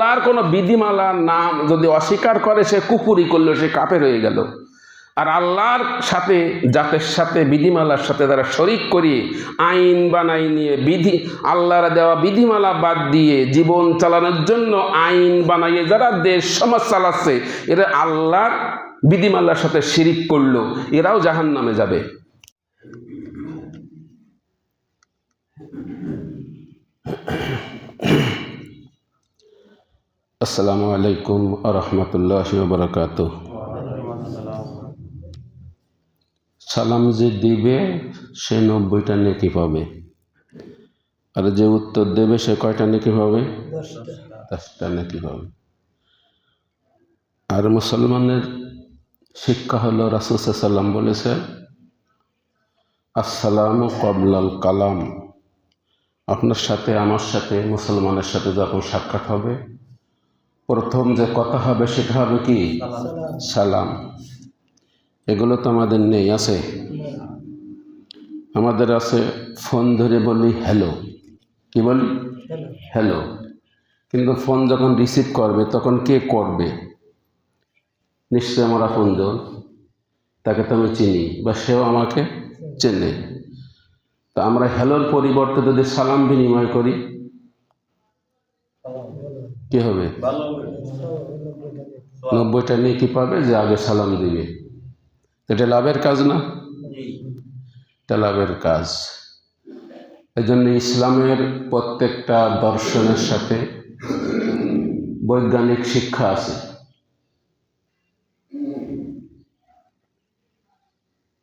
আল্লাহর কোনো বিধিমালার নাম যদি অস্বীকার করে সে কুফরি করলো, সে কাফের হয়ে গেল। আর আল্লাহর সাথে জাতের সাথে বিধিমালার সাথে তারা শরিক করিয়ে আইন বানাই নিয়ে আল্লাহর দেওয়া বিধিমালা বাদ দিয়ে জীবন চালানোর জন্য আইন বানাইয়ে যারা দেশ সমাজ চালাচ্ছে, এরা আল্লাহর বিধিমালার সাথে শিরিক করলো, এরাও জাহান্নামে যাবে। আসসালামু আলাইকুম ওয়া রাহমাতুল্লাহি ওয়া বারাকাতুহু। সালাম যে দিবে সে 90টা নেকি পাবে, আর যে উত্তর দেবে সে কয়টা নেকি পাবে? 10টা নেকি পাবে। আর মুসলমানের শিক্ষা হলো রাসূল সাল্লাল্লাহু আলাইহি ওয়াসাল্লাম বলেছে, আসসালামু ক্বাবলাল কালাম। আপনার সাথে আমার সাথে মুসলমানের সাথে যখন সাক্ষাৎ হবে, প্রথম যে কথা হবে সেটা হবে কি? সালাম। এগুলো তো আমাদের নেই, আছে? আমাদের আছে ফোন ধরে বলি হ্যালো, কি বলি? হ্যালো। কিন্তু ফোন যখন রিসিভ করবে তখন কে করবে? নিশ্চয় আমার আপনজন, তাকে তো আমি চিনি বা সেও আমাকে চেনে। তা আমরা হ্যালোর পরিবর্তে যদি সালাম বিনিময় করি কি হবে? 90টা নেকি পাবে যে আগে সালাম দিবে। এটা লাভের কাজ না? এটা লাভের কাজ। এই জন্য ইসলামের প্রত্যেকটা দর্শনের সাথে বৈজ্ঞানিক শিক্ষা আছে।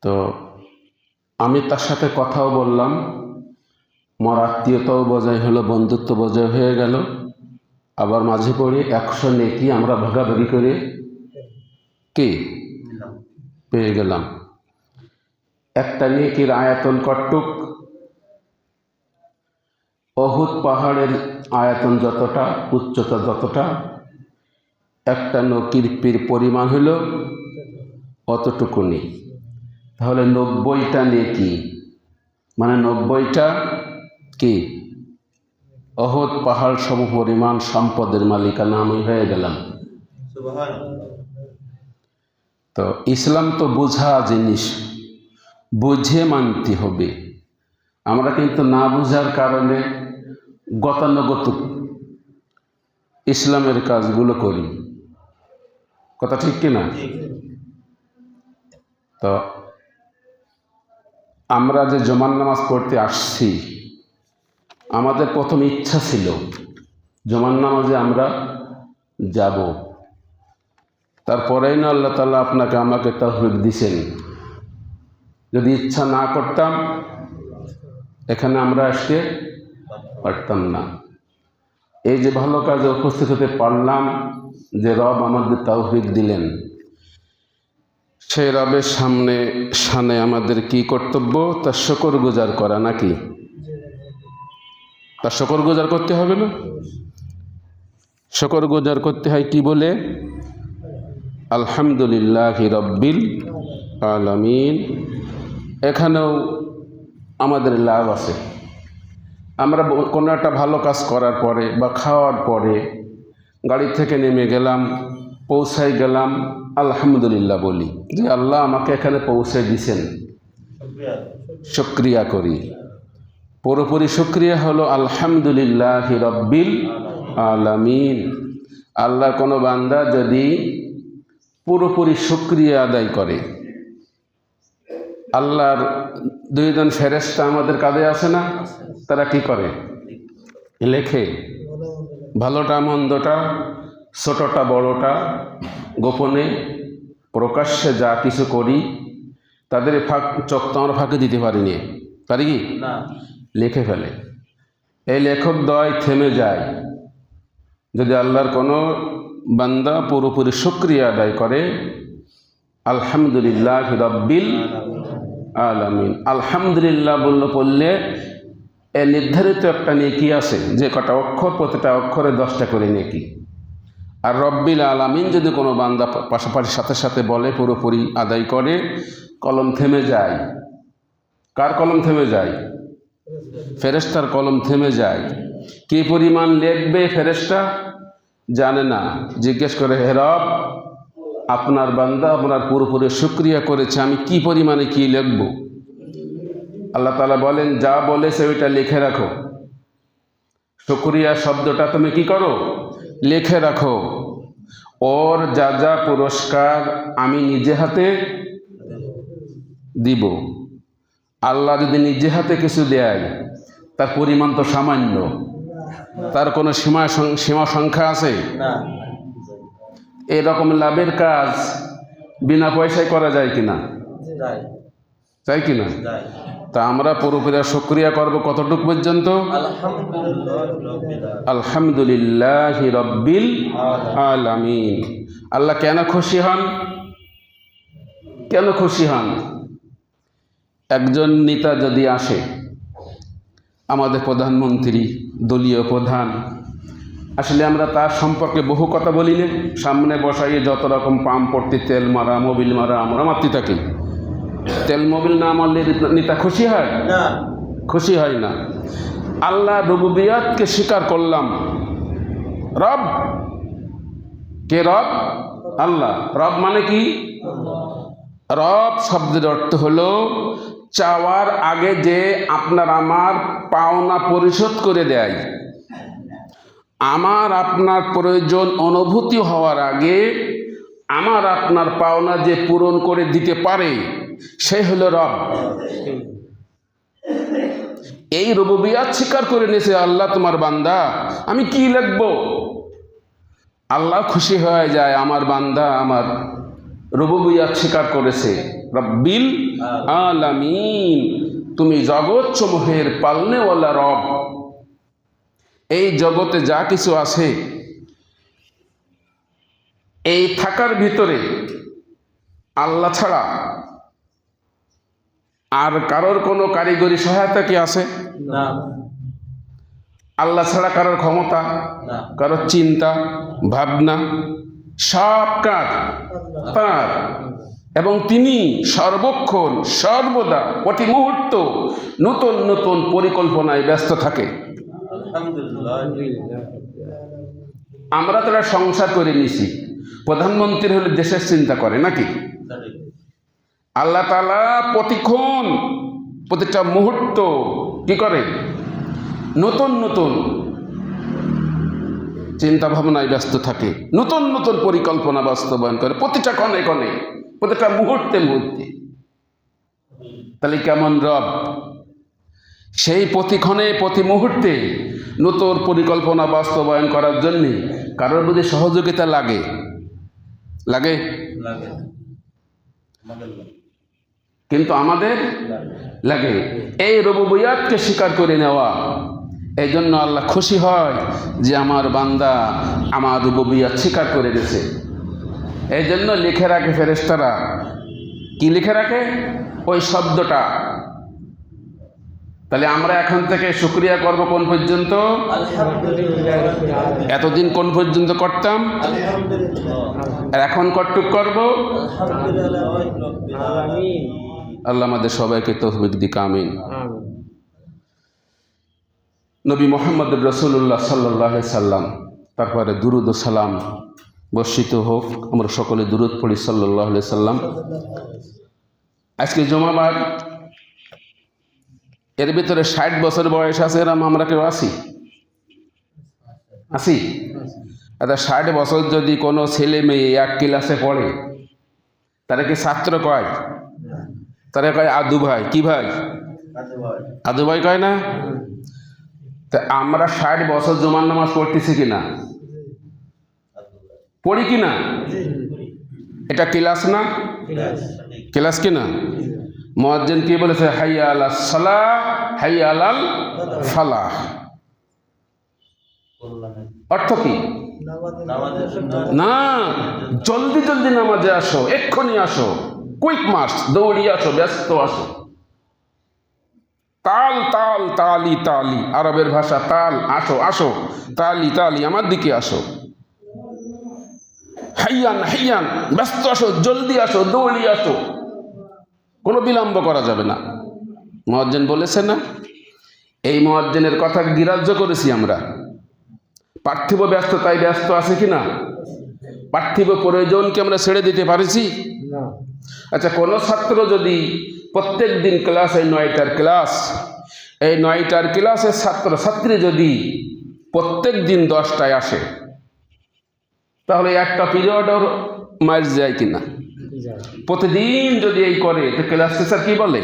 তো আমি তার সাথে কথাও বললাম, আমার আত্মীয়তাও বজায় হলো, বন্ধুত্ব বজায় হয়ে গেল। আবার মাঝে পড়ে 100 নেকি আমরা ভাগাভাগি করে কি পেয়ে গেলাম। একটা নেকির আয়াতন কতটুক? অহুদ পাহাড়ের আয়াতন যতটা, উচ্চতা যতটা, একটা নকির পরিমাণ হলো অতটুকুনি। তাহলে 90টা নেকি মানে 90টা কি? অহুদ পাহাড় সম পরিমাণ সম্পদের মালিকানা আমি হয়ে গেলাম। তো ইসলাম তো বোঝা জিনিস, বুঝে মানতে হবে। আমরা কিন্তু না বোঝার কারণে গতানুগতিক ইসলামের কাজগুলো করি। কথা ঠিক কিনা? তো আমরা যে জুমার নামাজ পড়তে আসছি, আমাদের প্রথম ইচ্ছা ছিল জুমার নামাজে আমরা যাব। তারপরেই না আল্লাহ তাআলা আপনাকে আমাকে তৌফিক দিয়েছেন। যদি ইচ্ছা না করতাম এখানে আমরা আসতে পারতাম না। এই যে ভালো কাজে উপস্থিত হতে পারলাম, যে রব আমাদের তৌফিক দিলেন, সেই রবের সামনে আমাদের কি কর্তব্য? তার শুকরগুজার করা, নাকি? তার শুকরগুজার করতে হবে না? শুকরগুজার করতে হয় কি বলে? আলহামদুলিল্লাহি রাব্বিল আলামিন। এখানেও আমাদের লাভ আছে। আমরা কোনো একটা ভালো কাজ করার পরে বা খাওয়ার পরে গাড়ি থেকে নেমে গেলাম, পৌঁছাই গেলাম, আলহামদুলিল্লাহ বলি যে আল্লাহ আমাকে এখানে পৌঁছে দিয়েছেন, শুকরিয়া করি। পুরোপুরি শুকরিয়া হলো আলহামদুলিল্লাহি রাব্বিল আলামিন। আল্লাহর কোনো বান্দা যদি পুরোপুরি শুকরিয়া আদায় করে, আল্লাহর 2 জন ফেরেশতা আমাদের কাঁধে আছে না? তারা কি করে? লেখে ভালোটা মন্দটা, ছোটটা বড়টা, গোপনে প্রকাশ্যে যা কিছু করি, তাদের চোখ তো আমরা ফাঁকি দিতে পারিনি, পারি কি? লিখে ফেলে। এই লেখক দয় থেমে যায় যদি আল্লাহর কোনো বান্দা পুরোপুরি শুকরিয়া আদায় করে, আলহামদুলিল্লাহি রাব্বিল আলামিন। আলহামদুলিল্লাহ পড়লে নির্ধারিত একটা নেকি আছে, যে কটা অক্ষর, প্রতিটা অক্ষরে 10টা করে নেকি। আর রব্বিল আলামিন যদি কোনো বান্দা পাশাপাশি সাথে সাথে বলে, পুরোপুরি আদায় করে, কলম থেমে যায়। কার কলম থেমে যায়? ফেরেশতার কলম থেমে যায়। কি পরিমাণ লিখবে ফেরেশতা? জানে না, জিজ্ঞেস করে, হে রব, আপনার বান্দা আপনার পুরোপুরি শুকরিয়া করেছে, আমি কি পরিমাণে কি লিখব? আল্লাহ তাআলা বলেন, যা বলেছে ওইটা লিখে রাখো। শুকরিয়া শব্দটা তুমি কি করো? লিখে রাখো। ওর যা যা পুরস্কার আমি নিজে হাতে দিব। আল্লাহ যদি নিজে হাতে কিছু দেয়, তার পরিমাণ তো সামান্য, তার কোনো সীমা সংখ্যা আছে? এরকম লাভের কাজ বিনা পয়সায় করা যায় কিনা? চাই কিনা? তা আমরা পুরোপুরি শুকরিয়া করব কতটুকু পর্যন্ত? আলহামদুলিল্লাহি রাব্বিল আলামিন। আল্লাহ কেন খুশি হন? কেন খুশি হন? একজন নেতা যদি আসে, আমাদের প্রধানমন্ত্রী, দলীয় প্রধান, আসলে আমরা তার সম্পর্কে বহু কথা বলি না, সামনে বসাইয়ে যত রকম পাম্প পড়তে, তেল মারা, মোবিল মারা, আমরা মারতে থাকি। তেল মোবিল না মারলে নেতা খুশি হয় না? খুশি হয় না। আল্লাহ রুবুবিয়াতকে স্বীকার করলাম। রব কে? রব আল্লাহ। রব মানে কি? রব শব্দের অর্থ হলো চাওয়ার আগে যে আপনার আমার পাওনা পরিশোধ করে দেয়। আমার আপনার প্রয়োজন অনুভূতি হওয়ার আগে আমার আপনার পাওনা যে পূরণ করে দিতে পারে, সে হলো রব। এই রুবুবিয়াত স্বীকার করে নিয়েছে আল্লাহ, তোমার বান্দা, আমি কি লিখব? আল্লাহ খুশি হয়ে যায়, আমার বান্দা আমার রুবুবিয়াত স্বীকার করেছে। রব্বিল আলামিন, তুমি জগৎ সমূহের পালনেওয়ালা রব। এই জগতে যা কিছু আছে, এই থাকার ভিতরে আল্লাহ ছাড়া আর কারোর কোনো কারিগরি সহায়তা কি আছে? না। আল্লাহ ছাড়া কারোর ক্ষমতা, কারোর চিন্তা ভাবনা, সব কাজ তার। এবং তিনি সর্বক্ষণ সর্বদা প্রতি মুহূর্ত নতুন নতুন পরিকল্পনায় ব্যস্ত থাকে। আমরা তো সংসার করে নিছি, প্রধানমন্ত্রী হলে দেশের চিন্তা করে নাকি? আল্লাহ তাআলা প্রতিক্ষণ প্রতিটা মুহূর্ত কি করে? নতুন নতুন চিন্তা ভাবনায় ব্যস্ত থাকে, নতুন নতুন পরিকল্পনা বাস্তবায়ন করে প্রতিটা ক্ষণে ক্ষণে, প্রতিটা মুহূর্তে মুহূর্তে। তাহলে কেমন রব? সেই প্রতিক্ষণে প্রতি মুহূর্তে নতুন পরিকল্পনা বাস্তবায়ন করার জন্য কারোর প্রতি সহযোগিতা লাগে? লাগে? কিন্তু আমাদের লাগে। এই রুবুবিয়াতকে স্বীকার করে নেওয়া, এই জন্য আল্লাহ খুশি হয় যে আমার বান্দা আমার রুবুবিয়াত স্বীকার করে গেছে। এই জন্য লিখে রাখে ফেরেশতারা। কি লিখে রাখে? ওই শব্দটা। তাহলে আমরা এখন থেকে শুকরিয়া করব কোন পর্যন্ত? এতদিন কোন পর্যন্ত করতাম? আর এখন কতটুক করব? আল্লাহ আমাদের সবাইকে তৌফিক দিক, আমিন। নবী মুহাম্মদ রাসূলুল্লাহ সাল্লাল্লাহু আলাইহি সাল্লাম, তারপরে দুরুদ ও সালাম বর্ষিত হোক। আমরা সকলে দুরুদ পড়ি সাল্লাল্লাহু আলাইহি সাল্লাম। আজকে জুমাবার, এর ভিতরে 60 বছর বয়স আছে এরম আমরা কেউ আছি? আছি? আচ্ছা, 60 বছর যদি কোনো ছেলে মেয়ে এক ক্লাসে পড়ে, তারা কি ছাত্র কয়? তারা কয় আদু ভাই। কি ভাই? আদু ভাই কয় না? তা আমরা 60 বছর জুমার নামাজ পড়তেছি কিনা? পড়ি কিনা? এটা ক্লাস না? ক্লাস কিনা? মুয়াজ্জিন কি বলেছে? হাইয়া আলাস সালাহ হাইয়া আলাল ফালাহ। অর্থ কি? না, জলদি জলদি নামাজে আসো, এক্ষুনি আসো, কুইক মার্চ, দৌড়িয়ে আসো, ব্যস্ত আসো। তাল তাল তালি তালি, আরবের ভাষা তাল, আসো আসো, তালি তালি, আমার দিকে আসো। হাইয়ান হাইয়ান, ব্যস্ত আসো, জলদি আসো, দৌড়িয়ে আসো, কোনো বিলম্ব করা যাবে না। মুয়াজ্জিন বলেছে না? এই মুয়াজ্জিনের কথা গ্রাহ্য করেছি আমরা। পার্থিব ব্যস্ততায় ব্যস্ত আছে কি না? পার্থিব প্রয়োজনকে আমরা ছেড়ে দিতে পারছি? আচ্ছা, কোনো ছাত্র যদি প্রত্যেক দিন ক্লাসে 9টার ক্লাস, এই 9টার ক্লাসের ছাত্র ছাত্রী যদি প্রত্যেক দিন 10টায় আসে, তাহলে একটা পিরিয়ড ওর মার যায় কিনা? প্রতিদিন যদি এই করে, তো ক্লাস টিচার কি বলে,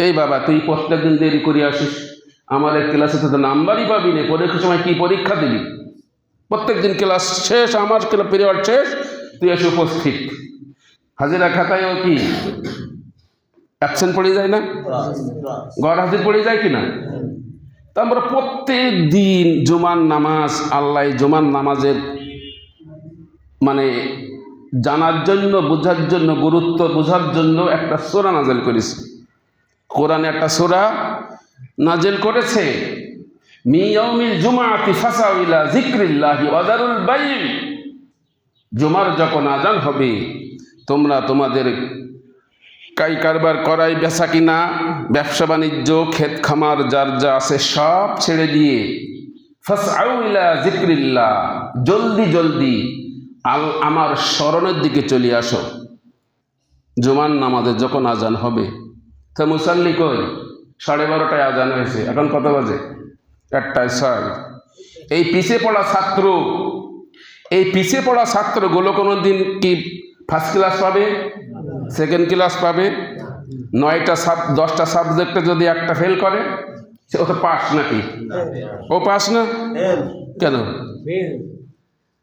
এই বাবা তুই প্রত্যেকদিন দেরি করে আসিস, আমার এই ক্লাসে তো নাম্বারই পাবি না, পরীক্ষার সময় কি পরীক্ষা দিবি? প্রত্যেকদিন ক্লাস শেষ, আমার পিরিয়ড শেষ, তুই এসে উপস্থিত। হাজিরা খাতায়ও কি অ্যাবসেন্ট পড়ে যায় না? ঘর হাজির পড়ে যায় কিনা? তা আমরা প্রত্যেক দিন জুমার নামাজ, আল্লাহ জুমার নামাজের মানে জানার জন্য, বোঝার জন্য, গুরুত্ব বোঝার জন্য একটা সূরা নাযিল করেছে। কোরআনে একটা সূরা নাযিল করেছে, মি ইয়াউমিল জুমআতি ফাসাউ ইলা যিকরিল্লাহি ওয়া যারুল বাই'। জুমার যখন আজান হবে, তোমরা তোমাদের কাই কারবার করাই, বেচা কিনা, ব্যবসা বাণিজ্য, ক্ষেত খামার যার যা আছে সব ছেড়ে দিয়ে ফাসআউ ইলা যিকরিল্লাহ, জলদি জলদি আমার স্মরণের দিকে চলে আসো। জুমার নামাজে যখন আজান হবে, তো মুসাল্লি কই? 12:30টায় আজান হয়েছে, এখন কত বাজে? 1:06। এই পিছিয়ে পড়া ছাত্রগুলো কোনো দিন কি ফার্স্ট ক্লাস পাবে? সেকেন্ড ক্লাস পাবে? 10টা সাবজেক্টে যদি একটা ফেল করে, ও তো পাস নাকি? ও পাস না কেন?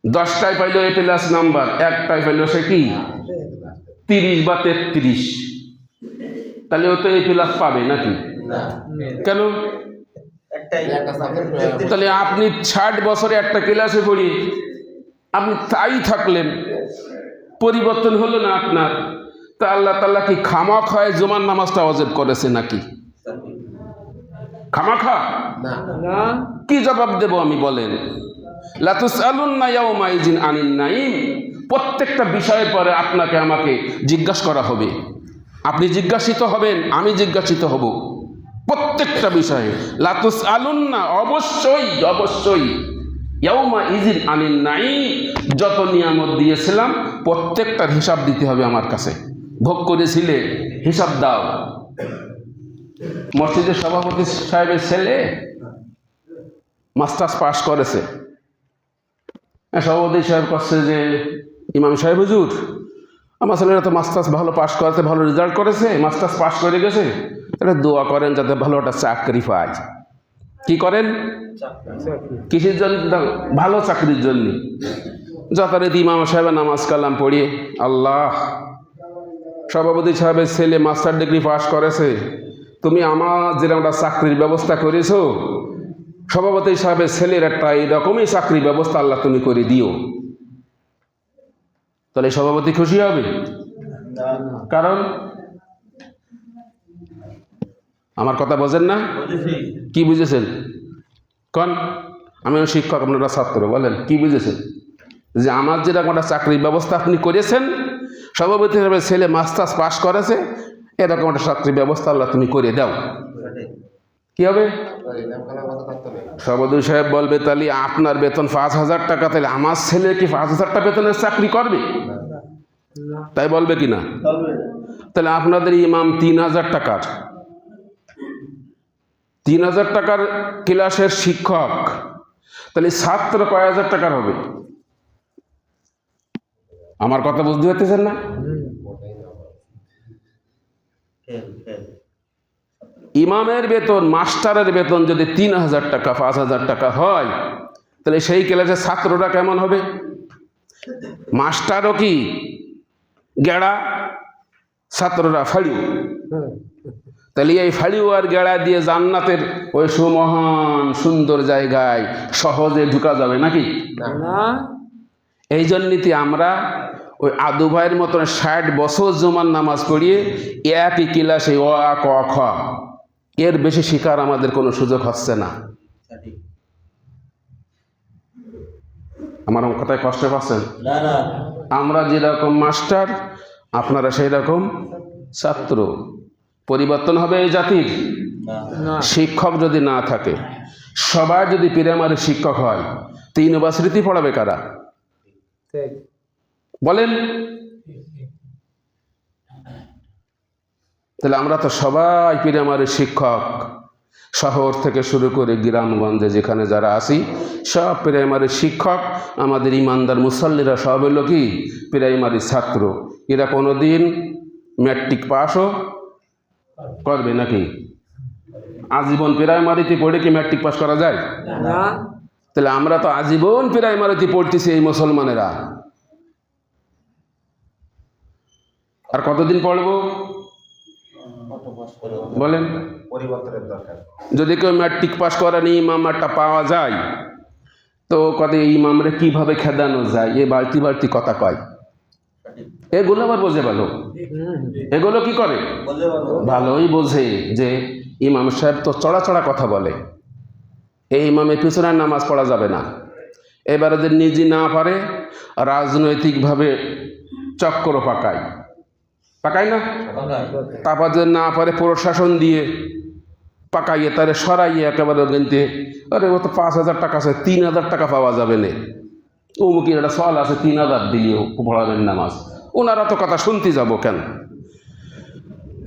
10টায় পাইল এ প্লাস নাম্বার, 1টায় পাইল সে কি 30 বা 33, তাহলে ও তো এ প্লাস পাবে নাকি? কেন? তাহলে আপনি 60 বছরে একটা ক্লাসে পড়ি, আপনি তাই থাকলেন, পরিবর্তন হলো না আপনার। তা আল্লাহ তাআলা কি খামাখায় জুমার নামাজটা ওয়াজিব করেছে নাকি? খামাখা না। কি জবাব দেব আমি বলেন? লা তুসআলুন্না ইয়াওমাইযিন আনিন নাঈম। প্রত্যেকটা বিষয়ের পরে আপনাকে আমাকে জিজ্ঞাসা করা হবে, আপনি জিজ্ঞাসিত হবেন, আমি জিজ্ঞাসিত হব প্রত্যেকটা বিষয়ে। লা তুসআলুন্না, অবশ্যই ইয়াওমাইযিন আনিন নাঈম, যত নিয়ামত দিয়েছিলাম প্রত্যেকটার হিসাব দিতে হবে আমার কাছে। ভোগ করেছিলে, হিসাব দাও। মসজিদের সভাপতি সাহেবের ছেলে মাস্টার্স পাস করেছে, সভাপতি সাহেব করছে যে, ইমাম সাহেব হুজুর, আমার ছেলেরা তো মাস্টার্স ভালো পাস করেছে, ভালো রেজাল্ট করেছে, মাস্টার্স পাস করে গেছে, এটা দোয়া করেন যাতে ভালো একটা চাকরি পায়। কি করেন? কিসের জন্য? ভালো চাকরির জন্য। যথারীতি ইমাম সাহেবের নামাজ কালাম পড়িয়ে, আল্লাহ, সভাপতি সাহেবের ছেলে মাস্টার ডিগ্রি পাস করেছে, তুমি আমার যেরকম একটা চাকরির ব্যবস্থা করেছো, সভাপতি সাহেবের ছেলের একটা এইরকমই চাকরির ব্যবস্থা আল্লাহ তুমি করে দিও। তাহলে সভাপতি খুশি হবে? কারণ আমার কথা বোঝেন না? কি বুঝেছেন? কোন? আমি শিক্ষক, আপনারা ছাত্র, বলেন কি বুঝেছেন? যে আমার যেরকম একটা চাকরির ব্যবস্থা আপনি করেছেন, সভাপতি সাহেবের ছেলে মাস্টার্স পাস করেছে, এরকম একটা চাকরির ব্যবস্থা আল্লাহ তুমি করে দাও। কি হবে? সভাপতি সাহেব বলবে, তাহলে আপনার বেতন 5,000 টাকা, তাহলে আমার ছেলে কি 5,000 টাকা বেতনের চাকরি করবে? তাই বলবে কি না? তাহলে আপনাদের ইমাম 3,000 টাকার, 3,000 টাকার ক্লাসের শিক্ষক, তাহলে ছাত্র কয় হাজার টাকার হবে? আমার কথা বুঝতে পারতেছেন না? ইমামের বেতন, মাস্টারের বেতন যদি 3,000 টাকা, 5,000 টাকা হয়, তাহলে সেই ক্লাসের ছাত্ররা কেমন হবে? মাস্টারও কি গেড়া, ছাত্ররা ফাড়িও। তাহলে এই ফাড়িও আর গেড়া দিয়ে জান্নাতের ওই সুমহান সুন্দর জায়গায় সহজে ঢুকা যাবে নাকি? এই জন্যই আমরা ওই আদু ভাইয়ের মতন 60 বছর জুমার নামাজ পড়িয়ে একই ক্লাসে অ আ ক খ, এর বেশি শিকার আমাদের কোনো সুযোগ হচ্ছে না। আমার কথায় কষ্ট পাচ্ছেন? আমরা যেরকম মাস্টার, আপনারা সেই রকম ছাত্র। পরিবর্তন হবে এই জাতির? শিক্ষক যদি না থাকে, সবাই যদি প্রাইমারি শিক্ষক হয়, 3 ইউনিভার্সিটি পড়াবে কারা বলেন? তাহলে আমরা তো সবাই প্রাইমারি শিক্ষক, শহর থেকে শুরু করে গ্রামগঞ্জে যেখানে যারা আসি সব প্রাইমারি শিক্ষক। আমাদের ইমানদার মুসল্লিরা সব হলো কি প্রাইমারি ছাত্র। এরা কোনোদিন ম্যাট্রিক পাসও করবে নাকি? আজীবন প্রাইমারিতে পড়ে কি ম্যাট্রিক পাস করা যায়? তাহলে আমরা তো আজীবন প্রাইমারিতে পড়তেছি এই মুসলমানেরা, আর কতদিন পড়বো বলেন? যদি কেউ ম্যাট্রিক পাস করেনি ইমাম একটা পাওয়া যায়, তো কত ইমামরে কিভাবে খেদানো যায় এ বাড়তি বাড়তি কথা কয়। এগুলো আবার বোঝে ভালো, এগুলো কি করে ভালোই বোঝে যে ইমাম সাহেব তো চড়া চড়া কথা বলে, এই ইমামের পিছনে নামাজ পড়া যাবে না। এবারে যে নিজে না পারে রাজনৈতিকভাবে চক্র পাকায় না, তারপর যে না পারে প্রশাসন দিয়ে পাকাইয়ে তারে সরাইয়ে একেবারে গেনতে, আরে ও তো 5,000 টাকা আছে, 3,000 টাকা পাওয়া যাবে না, অমুকের একটা সল আছে 3,000 দিলেও পড়াবেন নামাজ। ওনারা তো কথা শুনতে যাব কেন?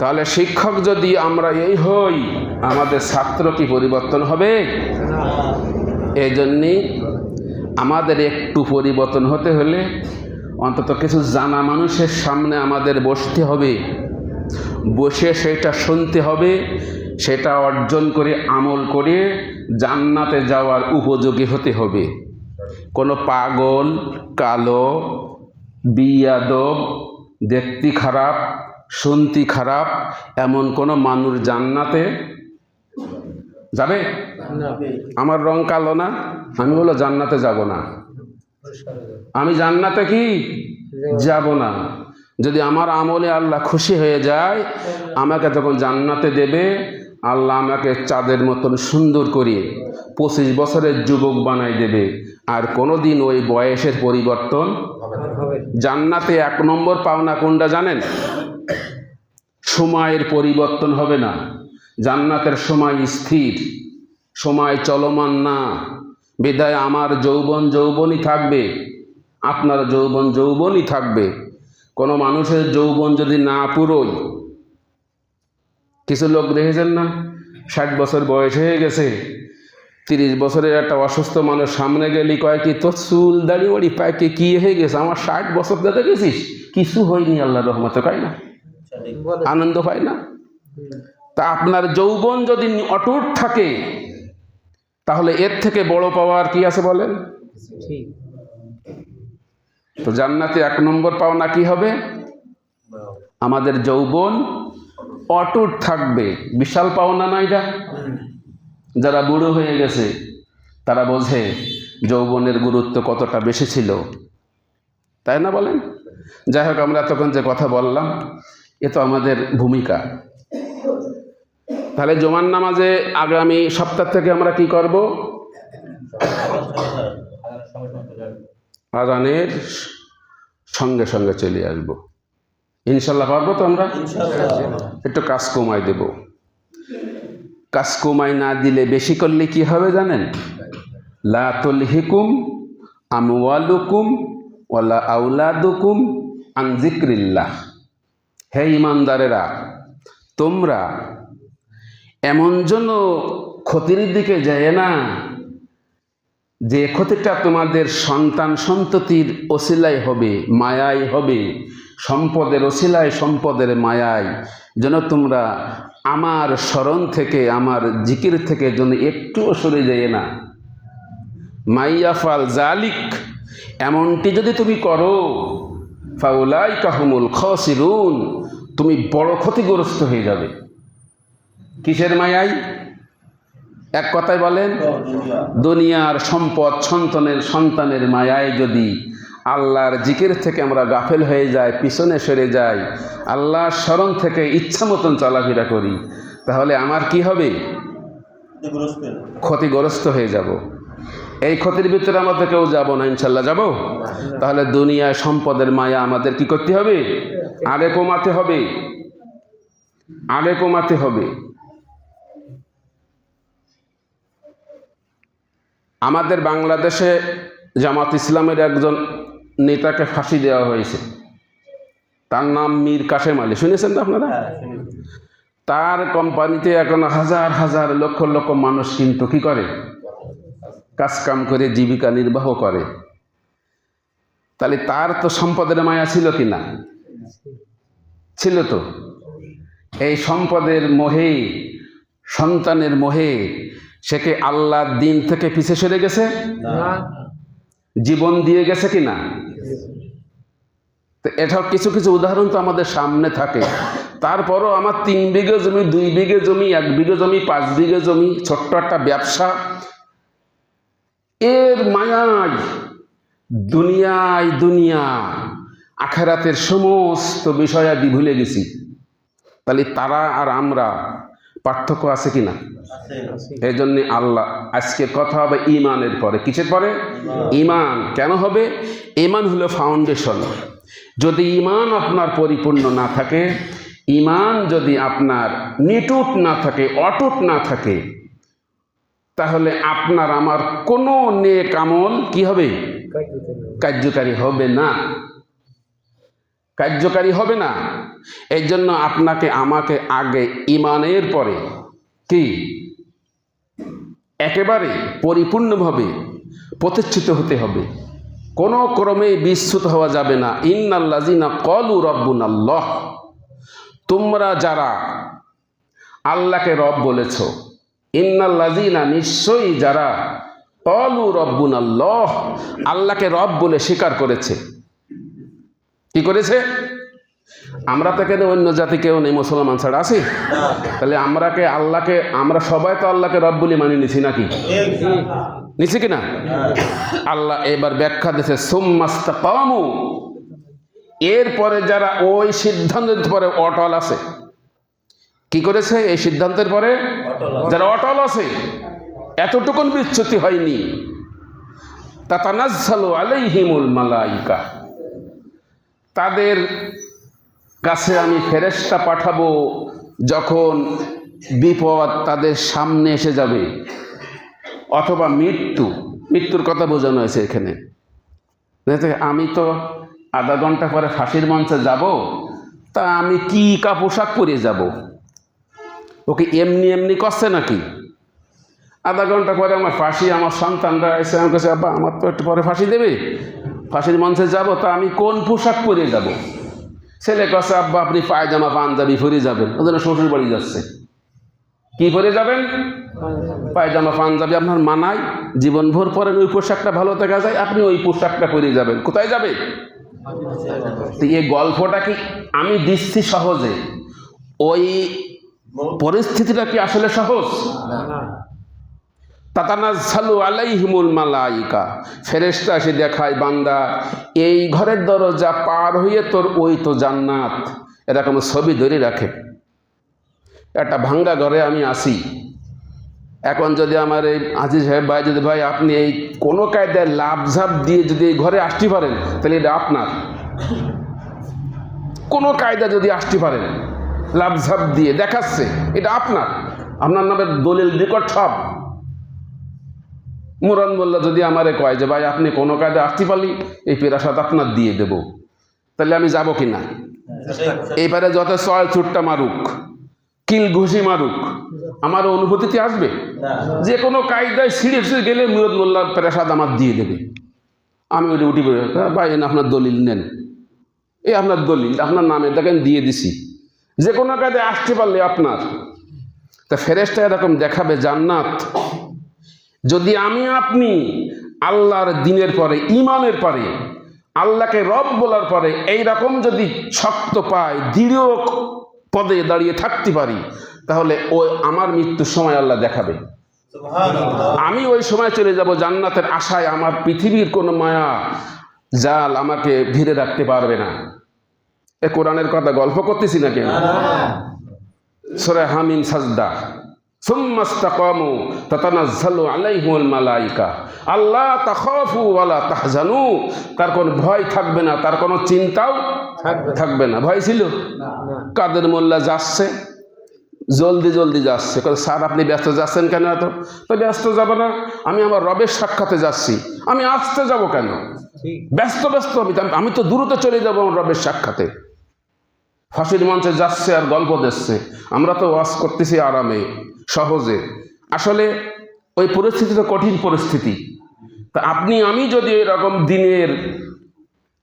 তাহলে শিক্ষক যদি আমরা এই হই, আমাদের ছাত্র কি পরিবর্তন হবে? এই জন্যে আমাদের একটু পরিবর্তন হতে হলে অন্তত কিছু জানা মানুষের সামনে আমাদের বসতে হবে, বসে সেটা শুনতে হবে, সেটা অর্জন করে আমল করে জান্নাতে যাওয়ার উপযোগী হতে হবে। কোনো পাগল, কালো, বিয়াদব, দেখতে খারাপ, শুনতে খারাপ এমন কোনো মানুষ জান্নাতে যাবে? আমার রং কালো না, আমি বলো জান্নাতে যাব না, আমি জান্নাতে কি যাব না। যদি আমার আমলে আল্লাহ খুশি হয়ে যায়, আমাকে যখন জান্নাতে দেবে, আল্লাহ আমাকে চাঁদের মতন সুন্দর করে 25 বছরের যুবক বানাই দেবে, আর কোনোদিন ওই বয়সের পরিবর্তন জান্নাতে 1 নম্বর পাওনা কোনটা জানেন? সময়ের পরিবর্তন হবে না। জান্নাতের সময় স্থির, সময় চলমান না, বিধায় আমার যৌবন যৌবনই থাকবে, আপনার যৌবন যৌবনই থাকবে। কোনো মানুষের যৌবন যদি না পুরোয়, কিছু লোক দেখেছেন না 60 বছর বয়স হয়ে গেছে, 30 বছরের একটা অসুস্থ মানুষ সামনে গেলি কয় কি তোর চুল দাড়ি ওড়ি পায় কি হয়ে গেছে, আমার 60 বছর দেখে গেছিস, কিছু হয়নি, আল্লাহর রহমতে কয় না, আনন্দ পায় না। তা আপনার যৌবন যদি অটুট থাকে, তাহলে এর থেকে বড় পাওয়ার কি আছে বলেন? তো জান্নাতে 1 নম্বর পাওনা কি হবে? আমাদের যৌবন অটুট থাকবে। বিশাল পাওনা না এটা? যারা বুড়ো হয়ে গেছে তারা বোঝে যৌবনের গুরুত্ব কতটা বেশি ছিল, তাই না বলেন? যাই হোক, আমরা তখন যে কথা বললাম এ তো আমাদের ভূমিকা। তাহলে জুমার নামাজে আগামী সপ্তাহ থেকে আমরা কি করব? আজানের সঙ্গে সঙ্গে চলে আসব, ইনশাল্লাহ পারবো তো আমরা? একটু কাজ কমাই দেব। কাজ কমাই না দিলে বেশি করলে কি হবে জানেন? লা তুলহিকুম আমওয়ালুকুম ওয়ালা আওলাদুকুম আন যিকরিল্লাহ। হে ইমানদারেরা, তোমরা এমন জন্য ক্ষতির দিকে যায় না যে ক্ষতিটা তোমাদের সন্তান সন্ততির ওসিলায় হবে, মায়ায় হবে, সম্পদের ওসিলায়, সম্পদের মায়ায়, যেন তোমরা আমার স্মরণ থেকে, আমার জিকির থেকে যেন একটুও সরে যায় না। মাইয়াফাল জালিক, এমনটি যদি তুমি করো, ফাউলাইকা হুমুল খাসিরুন, তুমি বড় ক্ষতিগ্রস্ত হয়ে যাবে। কিসের মায়ায়? এক কথায় বলেন, দুনিয়ার সম্পদ, সন্তানের মায়ায় যদি আল্লাহর জিকির থেকে আমরা গাফেল হয়ে যাই, পিছনে সরে যাই, আল্লাহর স্মরণ থেকে ইচ্ছা মতন চলাফেরা করি, তাহলে আমার কি হবে? ক্ষতিগ্রস্ত হয়ে যাব। এই ক্ষতির ভিতরে আমাদের কেউ যাব না, ইনশাল্লাহ যাব। তাহলে দুনিয়ায় সম্পদের মায়া আমাদের কি করতে হবে? আগে কমাতে হবে, আগে কমাতে হবে। আমাদের বাংলাদেশে জামাত ইসলামের একজন নেতাকে ফাঁসি দেওয়া হয়েছে, তার নাম মীর কাসেম আলী, শুনেছেন তো আপনারা? তার কোম্পানিতে এখন হাজার হাজার লক্ষ লক্ষ মানুষ কিন্তু কি করে, কাজকাম করে জীবিকা নির্বাহ করে। তাহলে তার তো সম্পদের মায়া ছিল কি না? ছিল তো। এই সম্পদের মোহে, সন্তানের মোহে সে কি আল্লাহর দিন থেকে পিছে সরে গেছে? জীবন দিয়ে গেছে কি না? তো এটাও কিছু কিছু উদাহরণ তো আমাদের সামনে থাকে। তারপরও আমার 3 বিঘে জমি, 2 বিঘে জমি, 1 বিঘে জমি, 5 বিঘে জমি, ছোট্ট একটা ব্যবসা, এর মায়ায় দুনিয়া আখেরাতের সমস্ত বিষয়াদি ভুলে গেছি। তাহলে তারা আর আমরা পার্থক্য আছে কিনা? এই জন্য আল্লাহ আজকের কথা হবে ইমানের পরে। কিসের পরে? ইমান। কেন হবে? ইমান হলো ফাউন্ডেশন। যদি ইমান আপনার পরিপূর্ণ না থাকে, ইমান যদি আপনার নিটুট না থাকে, অটুট না থাকে, তাহলে আপনার আমার কোনো নেক আমল কি হবে? কার্যকারী হবে না, কার্যকারী হবে না। এই জন্য আপনাকে আমাকে আগে ইমানের পরে কি একেবারে পরিপূর্ণভাবে প্রতিষ্ঠিত হতে হবে, কোনো ক্রমে বিচ্যুত হওয়া যাবে না। ইন্নাল্লাযিনা ক্বালু রাব্বুনাল্লাহ, তোমরা যারা আল্লাহকে রব বলেছ, ইন্নাল্লাযিনা, নিশ্চয়ই যারা, ক্বালু রাব্বুনাল্লাহ, আল্লাহকে রব বলে স্বীকার করেছে। কি করেছে? আমরা তো কেন অন্য জাতি কেউ নেই, মুসলমান ছাড়া আছি? তাহলে আমরা সবাই তো আল্লাহকে রব বলে মানি নিছি নাকি? নিছি কিনা? আল্লাহ এবার ব্যাখ্যা দিয়েছে, সুম্মাস্তাকামু, এরপরে যারা ওই সিদ্ধান্তের পরে অটল আছে। কি করেছে? এই সিদ্ধান্তের পরে যারা অটল আছে, এতটুকুন বিচ্যুতি হয়নি, তাতানাজ্জালু আলাইহিমুল মালাইকা, তাদের কাছে আমি ফেরেশতা পাঠাবো যখন বিপদ তাদের সামনে এসে যাবে, অথবা মৃত্যুর কথা বোঝানো হয়েছে এখানে। আমি তো আধা ঘন্টা পরে ফাঁসির মঞ্চে যাব, তা আমি কি পোশাক পরে যাব? ওকে এমনি এমনি করছে নাকি? আধা ঘন্টা পরে আমার ফাঁসি, আমার সন্তানরা এসে আমার কাছে, আব্বা আমার তো একটু পরে ফাঁসি দেবে, ফাঁসির মঞ্চে যাব, তা আমি কোন পোশাক পরে যাব? ছেলে কাছে, আব্বা আপনি পায়জামা পাঞ্জাবি পরে যাবেন, ওদের শ্বশুর বাড়ি যাচ্ছে। কি পরে যাবেন? পায়জামা পাঞ্জাবি আপনার মানায়, জীবনভর পরেন ওই পোশাকটা ভালো দেখা যায়, আপনি ওই পোশাকটা পরে যাবেন। কোথায় যাবে? এই গল্পটা কি আমি দিচ্ছি সহজে, ওই পরিস্থিতিটা কি আসলে সহজ? তাতানাজ্জালু আলাইহিমুল মালাইকা, ফেরেশতা এসে দেখায়, বান্দা এই ঘরের দরজা পার হয়ে তোর ওই তো জান্নাত, এরকম ছবি ধরে রাখে। একটা ভাঙ্গা ঘরে আমি আসি, এখন যদি আমার এই আজিজ সাহেব ভাই, যদি ভাই আপনি এই কোনো কায়দায় লাভঝাপ দিয়ে যদি এই ঘরে আসতে পারেন, তাহলে এটা আপনার। কোনো কায়দা যদি আসতে পারেন লাভঝাপ দিয়ে দেখাচ্ছে, এটা আপনার নামের দলিল রেকর্ড সব। মুরান মোল্লা যদি আমারে কয় যে ভাই আপনি কোনো কায়দা আসতে পারলি, এই পেরাসাদ আপনার দিয়ে দেব, তাহলে আমি যাব কি না? এইবারে যত ছয় ছুটটা মারুক, কিল ঘুষি মারুক, আমার অনুভূতিতে আসবে? যে কোনো কায়দায় ছিঁড়ে গেলে মুরাদ মোল্লার পেরাসাদ আমার দিয়ে দেবে, আমি ওটা উঠি বলে, ভাই এনে আপনার দলিল নেন, এই আপনার দলিল, আপনার নামে দেখেন দিয়ে দিছি, যে কোনো কায়দায় আসতে পারলে আপনার। তা ফেরেশতা এরকম দেখাবে জান্নাত। যদি আমি আপনি আল্লাহর দিনের পরে, ইমানের পরে, আল্লাহকে রব বলার পরে এইরকম যদি শক্ত পাই, দৃঢ় পদে দাঁড়িয়ে থাকতে পারি, তাহলে ওই আমার মৃত্যুর সময় আল্লাহ দেখাবে। আমি ওই সময় চলে যাব জান্নাতের আশায়, আমার পৃথিবীর কোনো মায়া জাল আমাকে ঘিরে রাখতে পারবে না। এ কোরআনের কথা গল্প করতেছি না কেন? সূরা হামিম সাজদা, সুম্মাস্তাকামু তাতানাজ্জালু আলাইহিমুল মালাইকা আল্লা তাখাফু ওয়ালা তাহজানু, তার কোনো ভয় থাকবে না, তার কোনো চিন্তাও থাকবে না। ভয় ছিল? কাদের মোল্লা যাচ্ছে, জলদি জলদি যাচ্ছে। স্যার আপনি ব্যস্ত যাচ্ছেন কেন? এত তো ব্যস্ত যাব না, আমি আমার রবের সাক্ষাতে যাচ্ছি, আমি আসতে যাব কেন? ব্যস্ত ব্যস্ত আমি তো দ্রুত চলে যাবো আমার রবের সাক্ষাতে। ফাঁসির মঞ্চে যাচ্ছে আর গল্প দিচ্ছে, আমরা তো ওয়াজ করতেছি আরামে সহজে। আসলে ওই পরিস্থিতি তো কঠিন পরিস্থিতি। তা আপনি আমি যদি এরকম দিনের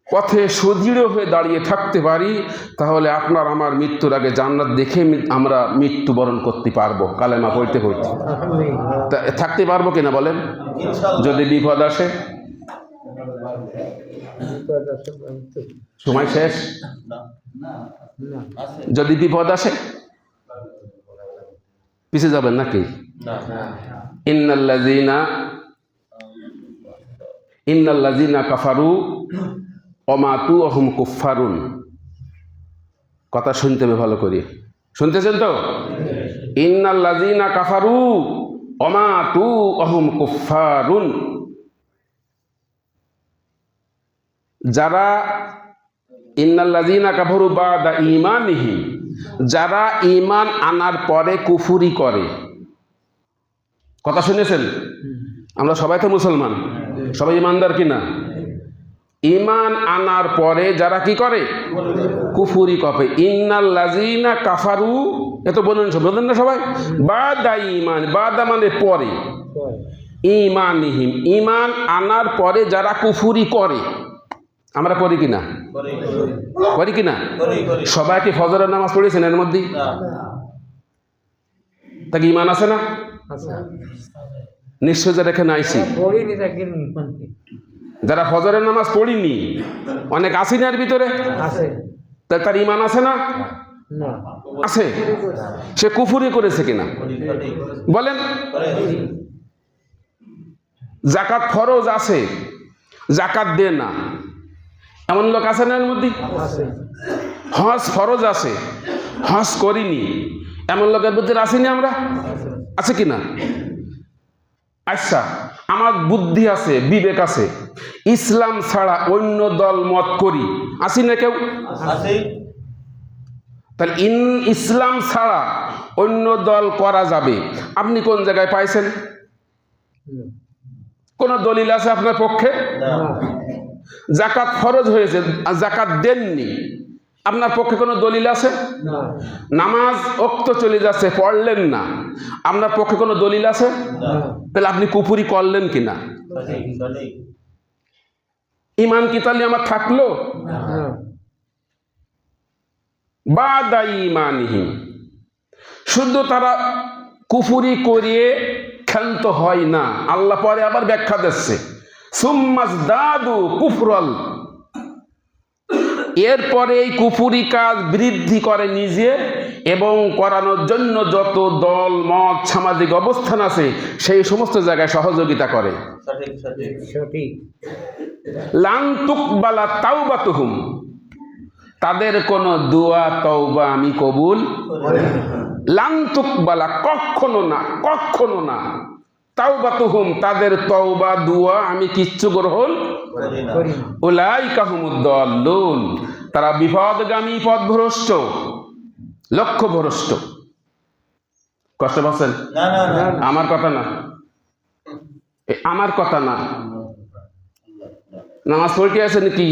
পথে সুদৃঢ় হয়ে দাঁড়িয়ে থাকতে পারি, তাহলে আপনার আমার মৃত্যুর আগে জান্নাত দেখে আমরা মৃত্যুবরণ করতে পারবো, কালেমা পড়তে পড়তে। থাকতে পারবো কিনা বলেন? যদি বিপদ আসে, সময় শেষ, যদি বিপদ আসে পিছিয়ে যাবেন নাকি? ইন্নাল্লাযীনা কাফারু ওয়া মাতু ওয়া হুম কুফফারুন। কথা শুনতে হবে ভালো করে, শুনতেছেন তো? ইন্নাল্লাযীনা কাফারু ওয়া মাতু ওয়া হুম কুফফারুন। যারা ইন্নাল্লাযীনা কাফারু বাদা ঈমানিহিম, যারা ঈমান আনার পরে কুফরি করে। কথা শুনেছেন? আমরা সবাই তো মুসলমান, সবাই ঈমানদার কিনা? ঈমান আনার পরে যারা কি করে? কুফরি করে। ইন্নাল্লাযীনা কাফারু, এত বলেন না সবাই? বাদা ঈমান, বাদা মানে পরে, ঈমানিহিম ঈমান আনার পরে যারা কুফরি করে। আমরা করি কিনা? করি কিনা? সবাই কি ফজরের নামাজ পড়েছেন এর মধ্যে? তা কি ঈমান আছে না? নিশ্চয় যারা এখানে আইছি, যারা ফজরের নামাজ পড়িনি, অনেক আসি না এর ভিতরে, তার ঈমান আছে না? আছে। সে কুফরি করেছে কিনা বলেন? যাকাত ফরজ আছে, যাকাত দেয় না, এমন লোক আছে না এর মধ্যে? হজ ফরজ আছে, হজ করিনি, এমন লোকের মধ্যে আসিনি আমরা? আছে কিনা? আচ্ছা, আমার বুদ্ধি আছে, বিবেক আছে, ইসলাম ছাড়া অন্য দল মত করি, আসি না কেউ? তাহলে ইসলাম ছাড়া অন্য দল করা যাবে, আপনি কোন জায়গায় পাইছেন? কোন দলিল আছে আপনার পক্ষে? যাকাত ফরজ হয়েছে, যাকাত দেননি, আপনার পক্ষে কোনো দলিল আছে? নামাজ ওক্ত চলে যাচ্ছে, পড়লেন না, আপনার পক্ষে কোনো দলিল আছে? তাহলে আপনি কুফরি করলেন কিনা? ঈমান কি তাহলে আমার থাকলো? বাদা ঈমানিহিম, শুধু তারা কুফরি করিয়ে ক্ষান্ত হয় না, আল্লাহ পরে আবার ব্যাখ্যা দিচ্ছে, সুম্মাজদাদু কুফরাল, এরপরে এই কুফরি কাজ বৃদ্ধি করে নিজে এবং করানোর জন্য যত দল মত সামাজিক অবস্থান আছে সেই সমস্ত জায়গায় সহযোগিতা করে। লান তুকবালা তাওবাতুহুম, তাদের কোনো দোয়া তওবা আমি কবুল। লান তুকবালা, কখনো না, কখনো না। তাওবাতুহুম, তাদের তওবা দোয়া আমি কিচ্ছু গ্রহণ করি না। উলাইকা হুমুদ দাল্লুন, তারা বিপদগামী, পথভ্রষ্ট, লক্ষ্যভ্রষ্ট। কষ্ট পাচ্ছেন? আমার কথা না, আমার কথা না। নামাজ পড়তে আছেন কি?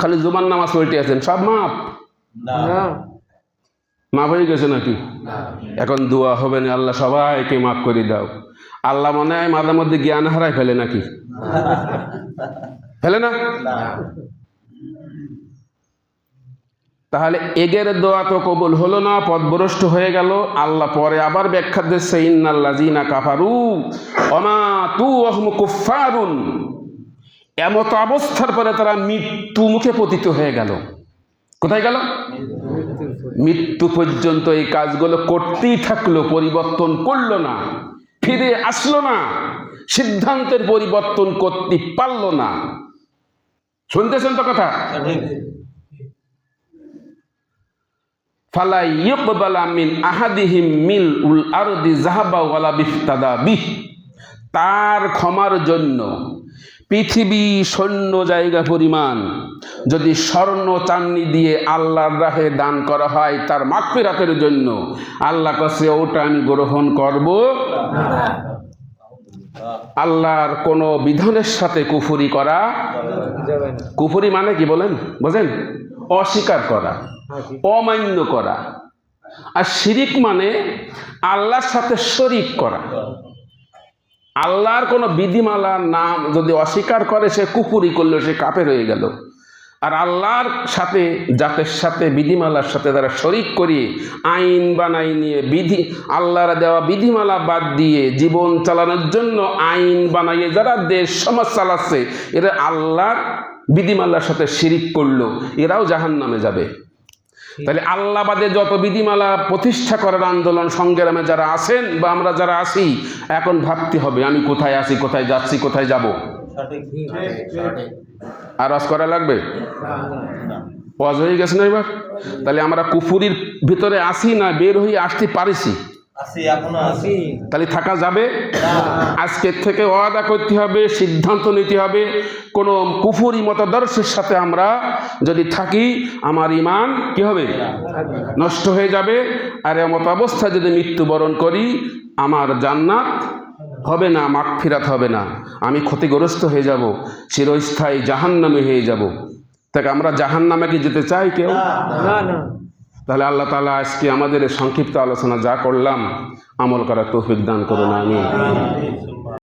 খালি জুমার নামাজ পড়তে আছেন, সব মাপ? মাপ হয়ে গেছে নাকি? এখন দোয়া হবে না, আল্লাহ সবাইকে মাফ করে দাও। আল্লাহ মনে হয় মাঝে মধ্যে জ্ঞান হারায় ফেলে নাকি? ফেলে না? তাহলে এগের দোয়া তো কবুল হলো না, পথভ্রষ্ট হয়ে গেল। আল্লাহ পরে আবার ব্যাখ্যা দিচ্ছে, ইন্নাল্লাযীনা কাফারু ওয়া মাতু ওয়া হুম কুফফারুন, এমত অবস্থার পরে তারা মৃত্যু মুখে পতিত হয়ে গেল। কোথায় গেল? মৃত্যু পর্যন্ত এই কাজগুলো করতেই থাকলো, পরিবর্তন করলো না, ফিরে আসলো না, সিদ্ধান্তের পরিবর্তন করতে পারলো না। শুনতেছেন তো কথা? ফালা ইউকবালা মিন আহাদিহিম মিলউল আরদি যাহাবা ওয়ালা বিফতাদা বিহ, তার ক্ষমার জন্য পৃথিবী শূন্য জায়গা পরিমাণ যদি স্বর্ণ চাঁদনি দিয়ে আল্লাহর রাহে দান করা হয় তার মাগফিরাতের জন্য, আল্লাহ কাছে ওটা আমি গ্রহণ করব না। আল্লাহর কোন বিধানের সাথে কুফরি করা যাবে না। কুফরি মানে কি বলেন, বোঝেন? অস্বীকার করা, অমান্য করা। আর শিরিক মানে আল্লাহর সাথে শরীক করা। আল্লাহর কোনো বিধিমালার নাম যদি অস্বীকার করে সে কুফরি করলো, সে কাফের হয়ে গেল। আর আল্লাহর সাথে, জাতের সাথে, বিধিমালার সাথে তারা শরীক করিয়ে আইন বানাই নিয়ে বিধি, আল্লাহর দেওয়া বিধিমালা বাদ দিয়ে জীবন চালানোর জন্য আইন বানাইয়ে যারা দেশ সমাজ চালাচ্ছে, এরা আল্লাহর বিধিমালার সাথে শিরিক করলো, এরাও জাহান্নামে যাবে। তাহলে আল্লাহ বাদে যত বিধিমালা প্রতিষ্ঠা করার আন্দোলন সংগ্রামে যারা আছেন বা আমরা যারা আছি, এখন ভাবতে হবে আমি কোথায় আছি, কোথায় যাচ্ছি, কোথায় যাব। আর আজ করা লাগবে? ওয়াজ হয়ে গেছে না এবার? তাহলে আমরা কুফুরির ভিতরে আসি না বের হয়ে আসতে পারিছি? তাহলে থাকা যাবে? আজকের থেকে ওয়াদা করতে হবে, সিদ্ধান্ত নিতে হবে, কোনো কুফুরি মতাদর্শের সাথে আমরা যদি থাকি আমার ঈমান কি হবে? নষ্ট হয়ে যাবে। আর এমত অবস্থায় যদি মৃত্যুবরণ করি আমার জান্নাত হবে না, মাগফিরাত হবে না, আমি ক্ষতিগ্রস্ত হয়ে যাব, চিরস্থায়ী জাহান্নামে হয়ে যাব। তাই আমরা জাহান্নামে কি যেতে চাই কেউ? না। তাহলে আল্লাহ তাআলা আজকে আমাদের সংক্ষিপ্ত আলোচনা যা করলাম আমল করার তৌফিক দান করুন। আমিন।